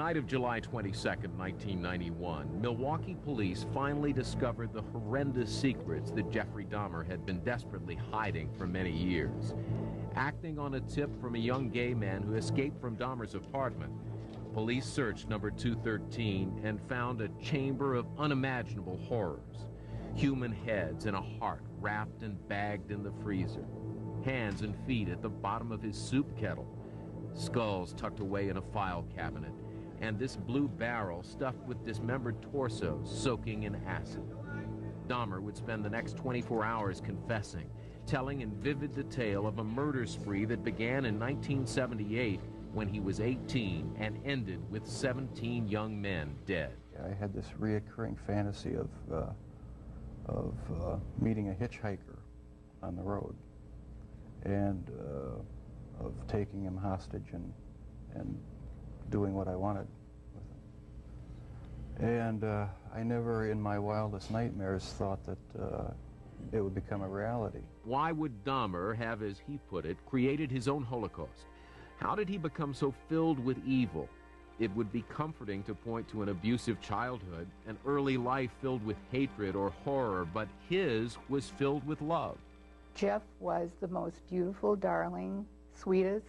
night of July 22nd, 1991, Milwaukee police finally discovered the horrendous secrets that Jeffrey Dahmer had been desperately hiding for many years. Acting on a tip from a young gay man who escaped from Dahmer's apartment, police searched number 213 and found a chamber of unimaginable horrors. Human heads and a heart wrapped and bagged in the freezer. Hands and feet at the bottom of his soup kettle. Skulls tucked away in a file cabinet. And this blue barrel stuffed with dismembered torsos soaking in acid. Dahmer would spend the next 24 hours confessing, telling in vivid detail of a murder spree that began in 1978 when he was 18 and ended with 17 young men dead. I had this reoccurring fantasy of meeting a hitchhiker on the road and of taking him hostage and doing what I wanted with him. And I never in my wildest nightmares thought that it would become a reality. Why would Dahmer have, as he put it, created his own Holocaust? How did he become so filled with evil? It would be comforting to point to an abusive childhood, an early life filled with hatred or horror, but his was filled with love. Jeff was the most beautiful, darling, sweetest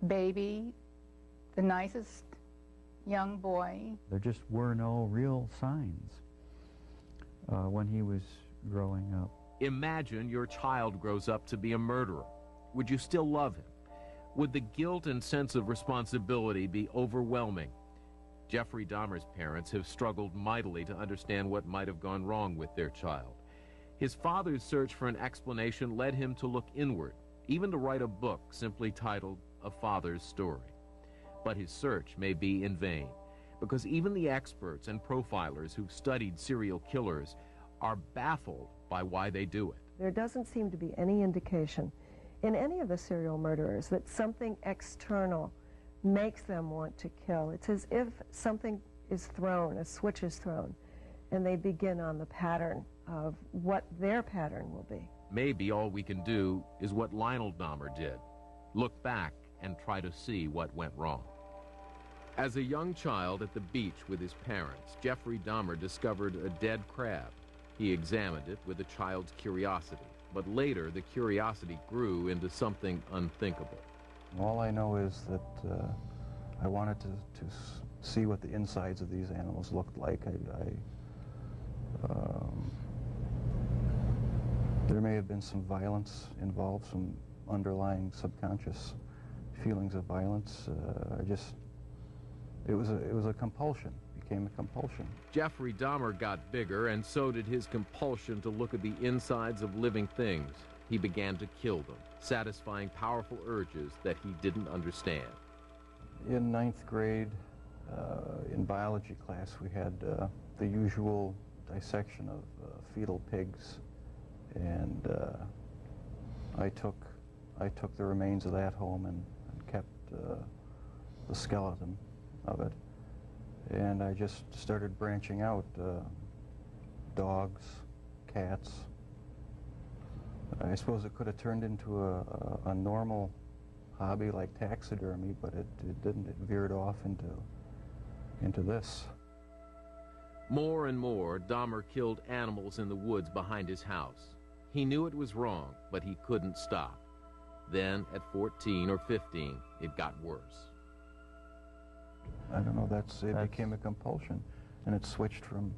baby, the nicest young boy. There just were no real signs when he was growing up. Imagine your child grows up to be a murderer. Would you still love him? Would the guilt and sense of responsibility be overwhelming? Jeffrey Dahmer's parents have struggled mightily to understand what might have gone wrong with their child. His father's search for an explanation led him to look inward, even to write a book simply titled A Father's Story. But his search may be in vain, because even the experts and profilers who've studied serial killers are baffled by why they do it. There doesn't seem to be any indication in any of the serial murderers that something external makes them want to kill. It's as if something is thrown, a switch is thrown, and they begin on the pattern of what their pattern will be. Maybe all we can do is what Lionel Dahmer did, look back and try to see what went wrong. As a young child at the beach with his parents, Jeffrey Dahmer discovered a dead crab. He examined it with a child's curiosity, but later the curiosity grew into something unthinkable. All I know is that I wanted to see what the insides of these animals looked like. There may have been some violence involved, some underlying subconscious feelings of violence. It was a compulsion, became a compulsion. Jeffrey Dahmer got bigger, and so did his compulsion to look at the insides of living things. He began to kill them, satisfying powerful urges that he didn't understand. In 9th grade, in biology class, we had the usual dissection of fetal pigs, and I took the remains of that home and kept the skeleton of it, and I just started branching out, dogs, cats. I suppose it could have turned into a normal hobby like taxidermy, but it didn't. It veered off into this. More and more, Dahmer killed animals in the woods behind his house. He knew it was wrong, but he couldn't stop. Then, at 14 or 15, it got worse. I don't know, it became a compulsion, and it switched from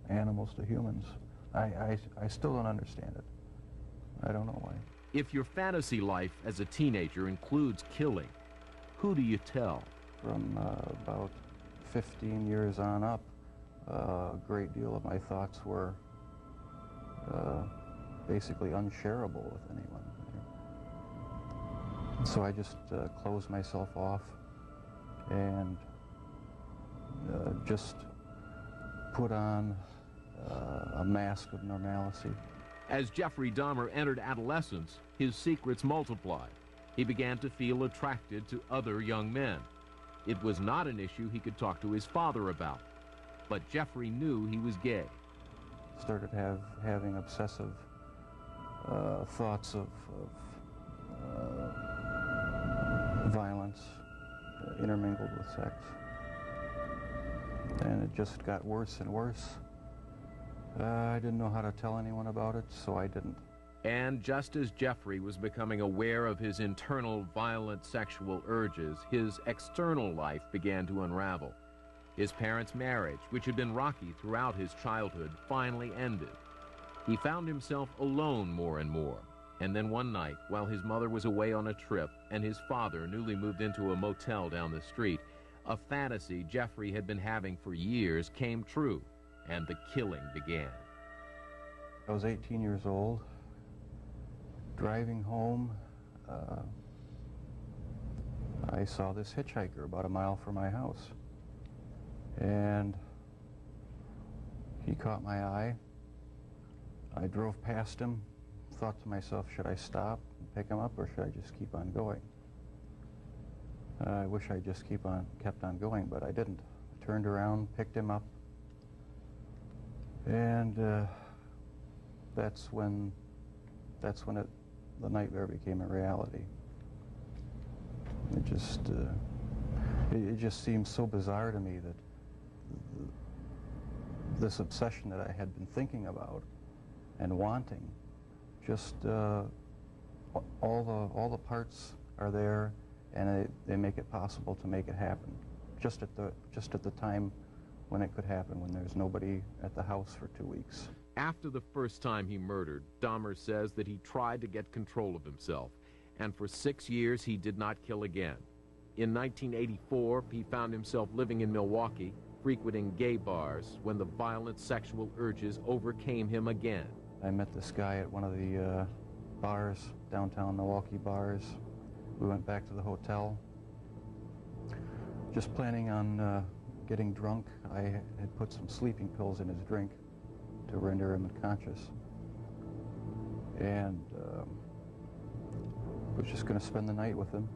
animals to humans. I still don't understand it. I don't know why. If your fantasy life as a teenager includes killing, who do you tell? From about 15 years on up, a great deal of my thoughts were basically unshareable with anyone. So I just closed myself off and just put on a mask of normalcy. As Jeffrey Dahmer entered adolescence, his secrets multiplied. He began to feel attracted to other young men. It was not an issue he could talk to his father about, but Jeffrey knew he was gay. Started having obsessive thoughts of violence, intermingled with sex. And it just got worse and worse. I didn't know how to tell anyone about it, so I didn't. And just as Jeffrey was becoming aware of his internal violent sexual urges, his external life began to unravel. His parents' marriage, which had been rocky throughout his childhood, finally ended. He found himself alone more and more. And then one night, while his mother was away on a trip and his father newly moved into a motel down the street, a fantasy Jeffrey had been having for years came true, and the killing began. I was 18 years old, driving home. I saw this hitchhiker about a mile from my house, and he caught my eye. I drove past him, thought to myself, should I stop and pick him up, or should I just keep on going? I wish I just kept on going, but I didn't. I turned around, picked him up, and that's when the nightmare became a reality. It just seemed so bizarre to me that this obsession that I had been thinking about and wanting, just all the parts are there, and they make it possible to make it happen. Just at the time when it could happen, when there's nobody at the house for 2 weeks. After the first time he murdered, Dahmer says that he tried to get control of himself, and for 6 years he did not kill again. In 1984, he found himself living in Milwaukee, frequenting gay bars, when the violent sexual urges overcame him again. I met this guy at one of the bars, downtown Milwaukee bars. We went back to the hotel, just planning on getting drunk. I had put some sleeping pills in his drink to render him unconscious, and was just going to spend the night with him.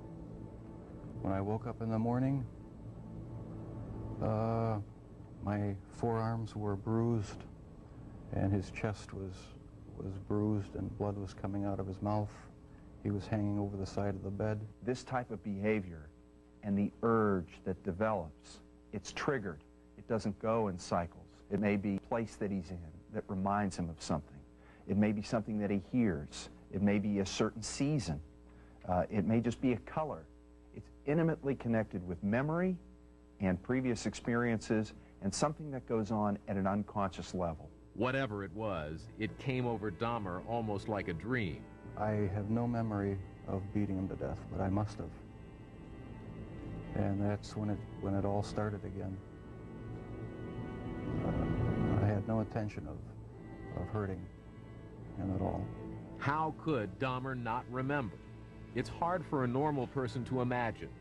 When I woke up in the morning, my forearms were bruised, and his chest was bruised, and blood was coming out of his mouth. He was hanging over the side of the bed. This type of behavior and the urge that develops, it's triggered. It doesn't go in cycles. It may be a place that he's in that reminds him of something. It may be something that he hears. It may be a certain season. It may just be a color. It's intimately connected with memory and previous experiences and something that goes on at an unconscious level. Whatever it was, it came over Dahmer almost like a dream. I have no memory of beating him to death, but I must have. And that's when it all started again. I had no intention of hurting him at all. How could Dahmer not remember? It's hard for a normal person to imagine,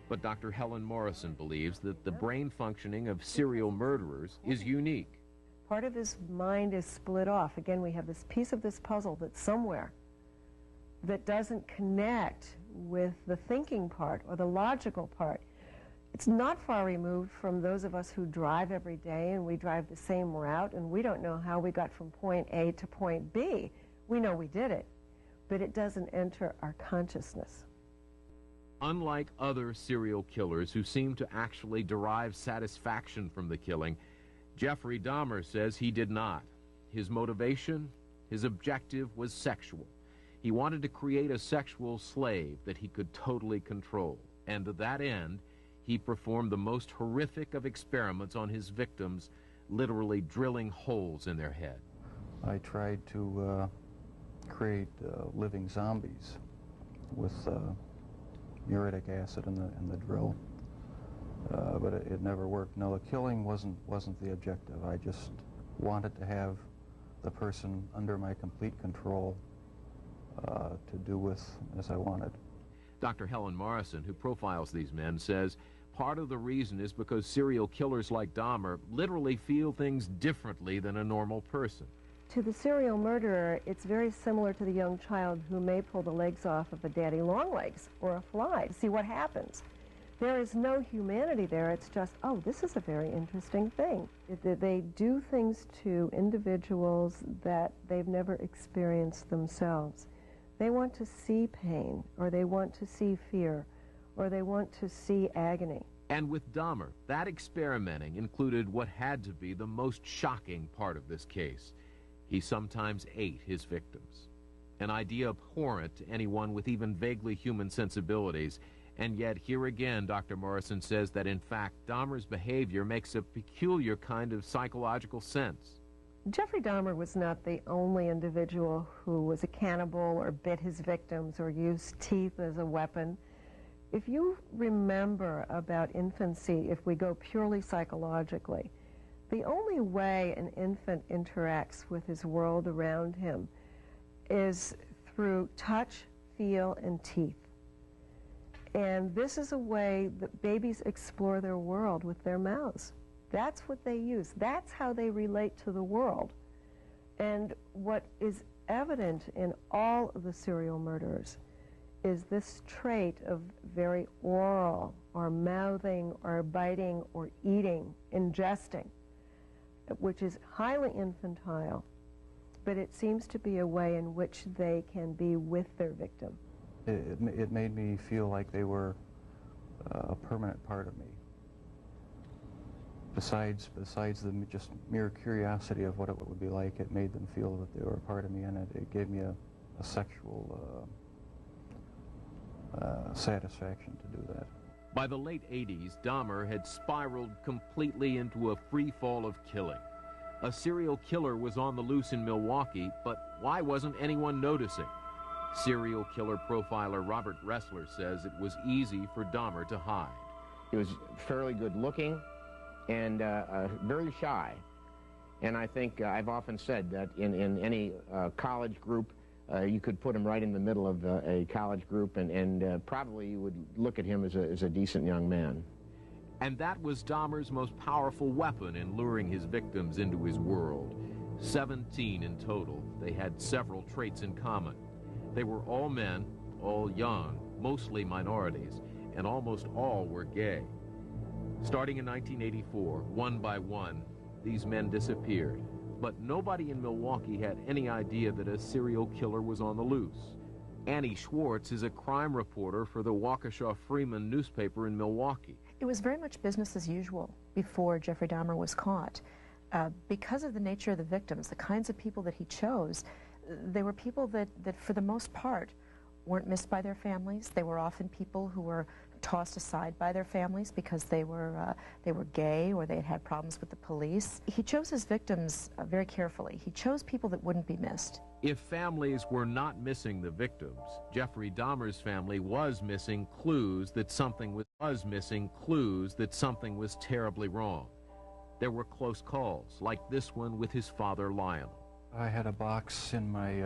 but Dr. Helen Morrison believes that the brain functioning of serial murderers is unique. Part of his mind is split off. Again, we have this piece of this puzzle that's somewhere that doesn't connect with the thinking part or the logical part. It's not far removed from those of us who drive every day, and we drive the same route, and we don't know how we got from point A to point B. We know we did it, but it doesn't enter our consciousness. Unlike other serial killers who seem to actually derive satisfaction from the killing, Jeffrey Dahmer says he did not. His motivation, his objective was sexual. He wanted to create a sexual slave that he could totally control, and to that end, he performed the most horrific of experiments on his victims, literally drilling holes in their head. I tried to create living zombies with muriatic acid in the drill, but it never worked. No, the killing wasn't the objective. I just wanted to have the person under my complete control to do with as I wanted. Dr. Helen Morrison, who profiles these men, says part of the reason is because serial killers like Dahmer literally feel things differently than a normal person. To the serial murderer, it's very similar to the young child who may pull the legs off of a daddy long legs or a fly to see what happens. There is no humanity there. It's just, oh, this is a very interesting thing. They do things to individuals that they've never experienced themselves. They want to see pain, or they want to see fear, or they want to see agony. And with Dahmer, that experimenting included what had to be the most shocking part of this case. He sometimes ate his victims. An idea abhorrent to anyone with even vaguely human sensibilities. And yet, here again, Dr. Morrison says that, in fact, Dahmer's behavior makes a peculiar kind of psychological sense. Jeffrey Dahmer was not the only individual who was a cannibal or bit his victims or used teeth as a weapon. If you remember about infancy, if we go purely psychologically, the only way an infant interacts with his world around him is through touch, feel, and teeth. And this is a way that babies explore their world with their mouths. That's what they use. That's how they relate to the world. And what is evident in all of the serial murderers is this trait of very oral or mouthing or biting or eating, ingesting, which is highly infantile, but it seems to be a way in which they can be with their victim. It made me feel like they were a permanent part of me. Besides the just mere curiosity of what it would be like, it made them feel that they were a part of me, and it gave me a sexual satisfaction to do that. By the late 80s, Dahmer had spiraled completely into a free fall of killing. A serial killer was on the loose in Milwaukee, but why wasn't anyone noticing? Serial killer profiler Robert Ressler says it was easy for Dahmer to hide. He was fairly good looking and very shy. And I think I've often said that in any college group, you could put him right in the middle of a college group, and probably you would look at him as a decent young man. And that was Dahmer's most powerful weapon in luring his victims into his world. 17 in total. They had several traits in common. They were all men, all young, mostly minorities, and almost all were gay. Starting in 1984, one by one, these men disappeared. But nobody in Milwaukee had any idea that a serial killer was on the loose. Annie Schwartz is a crime reporter for the Waukesha Freeman newspaper in Milwaukee. It was very much business as usual before Jeffrey Dahmer was caught. Because of the nature of the victims, the kinds of people that he chose, they were people that for the most part weren't missed by their families. They were often people who were tossed aside by their families because they were gay or they had had problems with the police. He chose his victims very carefully. He chose people that wouldn't be missed. If families were not missing the victims, Jeffrey Dahmer's family was missing clues that something was terribly wrong. There were close calls, like this one with his father, Lionel. I had a box in my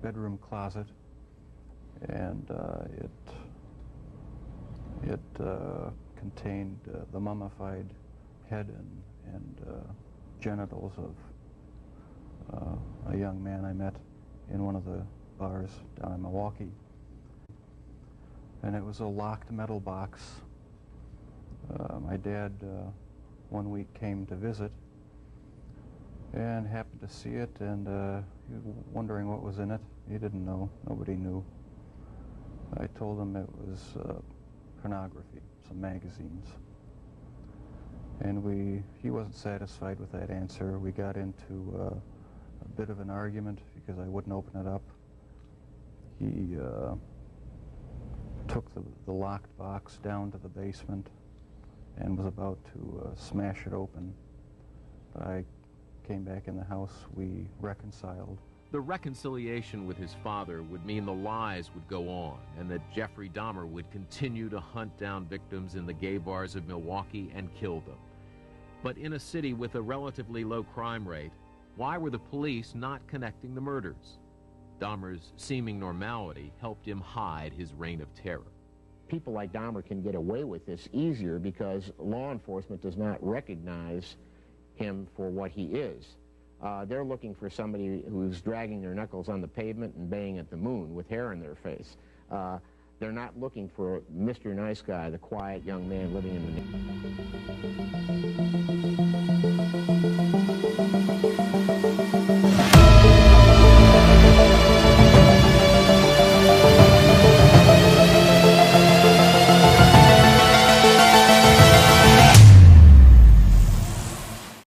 bedroom closet, and it contained the mummified head and genitals of a young man I met in one of the bars down in Milwaukee. And it was a locked metal box. My dad one week came to visit and happened to see it, and he was wondering what was in it. He didn't know. Nobody knew. I told him it was pornography, some magazines. And he wasn't satisfied with that answer. We got into a bit of an argument because I wouldn't open it up. He took the locked box down to the basement and was about to smash it open. But I came back in the house, we reconciled. The reconciliation with his father would mean the lies would go on and that Jeffrey Dahmer would continue to hunt down victims in the gay bars of Milwaukee and kill them. But in a city with a relatively low crime rate, why were the police not connecting the murders? Dahmer's seeming normality helped him hide his reign of terror. People like Dahmer can get away with this easier because law enforcement does not recognize him for what he is. They're looking for somebody who's dragging their knuckles on the pavement and baying at the moon with hair in their face. They're not looking for Mr. Nice Guy, the quiet young man living in the